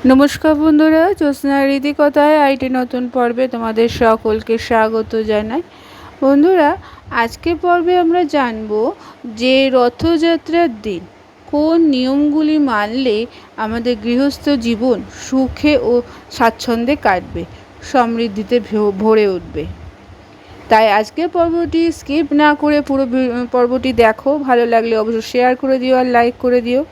নমস্কার বন্ধুরা, জ্যোৎস্নার রীতিকথায় আইটি নতুন পর্বে তোমাদের সকলকে স্বাগত জানাই। বন্ধুরা, আজকের পর্বে আমরা জানব যে রথযাত্রার দিন কোন নিয়মগুলি মানলে আমাদের গৃহস্থ জীবন সুখে ও স্বাচ্ছন্দ্যে কাটবে, সমৃদ্ধিতে ভরে উঠবে। তাই আজকের পর্বটি স্কিপ না করে পুরো পর্বটি দেখো। ভালো লাগলে অবশ্যই শেয়ার করে দিও আর লাইক করে দিও।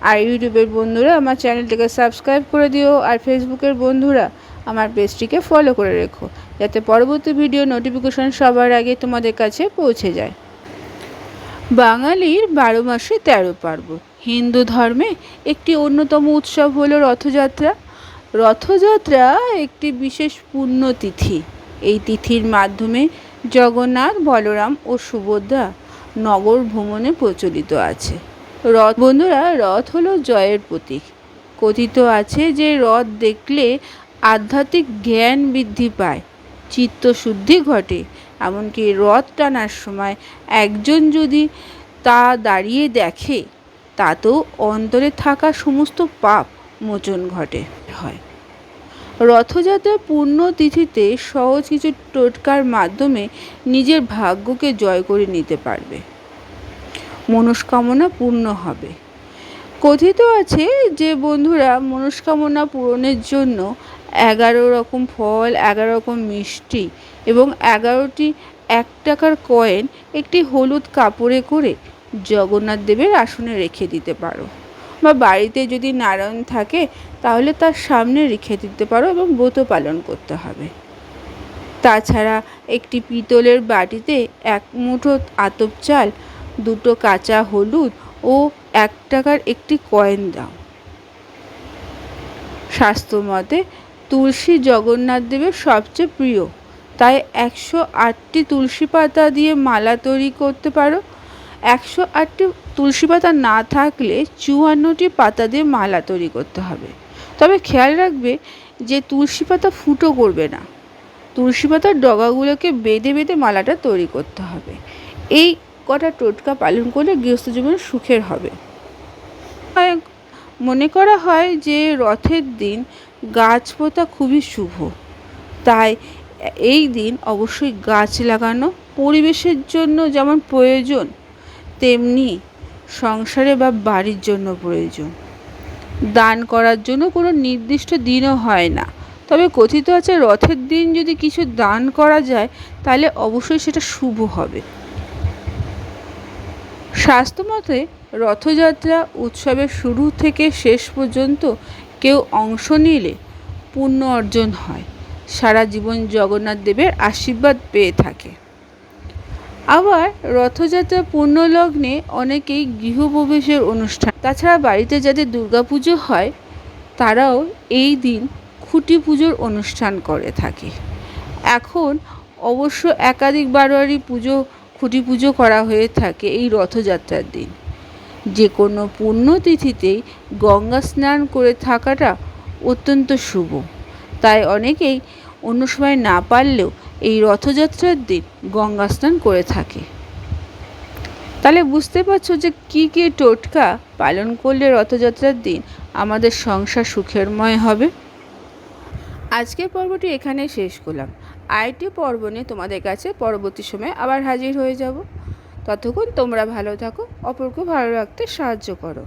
আর ইউটিউবের বন্ধুরা আমার চ্যানেলটিকে সাবস্ক্রাইব করে দিও, আর ফেসবুকের বন্ধুরা আমার পেজটিকে ফলো করে রেখো, যাতে পরবর্তী ভিডিও নোটিফিকেশন সবার আগে তোমাদের কাছে পৌঁছে যায়। বাঙালির 12 মাসে 13 পার্বণ। হিন্দু ধর্মে একটি অন্যতম উৎসব হলো রথযাত্রা। রথযাত্রা একটি বিশেষ পুণ্যতিথি। এই তিথির মাধ্যমে জগন্নাথ, বলরাম ও সুভদ্রা নগর ভ্রমণে প্রচলিত আছে। বন্ধুরা, রথ হলো জয়ের প্রতীক। কথিত আছে যে রথ দেখলে আধ্যাত্মিক জ্ঞান বৃদ্ধি পায়, চিত্তশুদ্ধি ঘটে। এমনকি রথ টানার সময় একজন যদি তা দাঁড়িয়ে দেখে, তাতেও অন্তরে থাকা সমস্ত পাপ মোচন হয়। রথযাত্রার পুণ্যতিথিতে সহজ কিছু টোটকার মাধ্যমে নিজের ভাগ্যকে জয় করে নিতে পারবে, মনস্কামনা পূর্ণ হবে। কথিত আছে যে বন্ধুরা, মনস্কামনা পূরণের জন্য 11 রকম ফল, 11 রকম মিষ্টি এবং 11টি 1 টাকার কয়েন একটি হলুদ কাপড়ে করে জগন্নাথ দেবের আসনে রেখে দিতে পারো, বা বাড়িতে যদি নারায়ণ থাকে তাহলে তার সামনে রেখে দিতে পারো এবং ব্রত পালন করতে হবে। তাছাড়া একটি পিতলের বাটিতে 1 মুঠো আতপ চাল, 2টো কাঁচা হলুদ ও 1 টাকার একটি কয়েন দাও। শাস্ত্রমতে তুলসী জগন্নাথ দেবের সবচেয়ে প্রিয়, তাই 108টি তুলসী পাতা দিয়ে মালা তৈরি করতে পারো। 108টি তুলসী পাতা না থাকলে 54টি পাতা দিয়ে মালা তৈরি করতে হবে। তবে খেয়াল রাখবে যে তুলসী পাতা ফুটো করবে না, তুলসী পাতার ডগাগুলোকে বেঁধে বেঁধে মালাটা তৈরি করতে হবে। এই কটা টোটকা পালন করলে গৃহস্থ জীবন সুখের হবে। মনে করা হয় যে রথের দিন গাছ পোঁতা খুবই শুভ, তাই এই দিন অবশ্যই গাছ লাগানো পরিবেশের জন্য যেমন প্রয়োজন, তেমনি সংসারে বা বাড়ির জন্য প্রয়োজন। দান করার জন্য কোনো নির্দিষ্ট দিনও হয় না, তবে কথিত আছে রথের দিন যদি কিছু দান করা যায় তাহলে অবশ্যই সেটা শুভ হবে। শাস্ত্রমতে রথযাত্রা উৎসবের শুরু থেকে শেষ পর্যন্ত কেউ অংশ নিলে পুণ্য অর্জন হয়, সারা জীবন জগন্নাথ দেবের আশীর্বাদ পেয়ে থাকে। আবার রথযাত্রা পুণ্যলগ্নে অনেকেই গৃহপ্রবেশের অনুষ্ঠান, তাছাড়া বাড়িতে যাদের দুর্গাপুজো হয় তারাও এই দিন খুঁটি পুজোর অনুষ্ঠান করে থাকে। এখন অবশ্য একাধিক বারোয়ারি খুঁটি পুজো করা হয়ে থাকে এই রথযাত্রার দিন। যে কোনো পুণ্যতিথিতেই গঙ্গা স্নান করে থাকাটা অত্যন্ত শুভ, তাই অনেকেই অন্য সময় না পারলেও এই রথযাত্রার দিন গঙ্গা স্নান করে থাকে। তাহলে বুঝতে পারছো যে কী কী টোটকা পালন করলে রথযাত্রার দিন আমাদের সংসার সুখেরময় হবে। আজকের পর্বটি এখানে শেষ করলাম। আরেকটি পর্ব নিয়ে তোমাদের কাছে পরবর্তী সময়ে আবার হাজির হয়ে যাব। ততক্ষণ তোমরা ভালো থাকো, অপরকে ভালো রাখতে সাহায্য করো।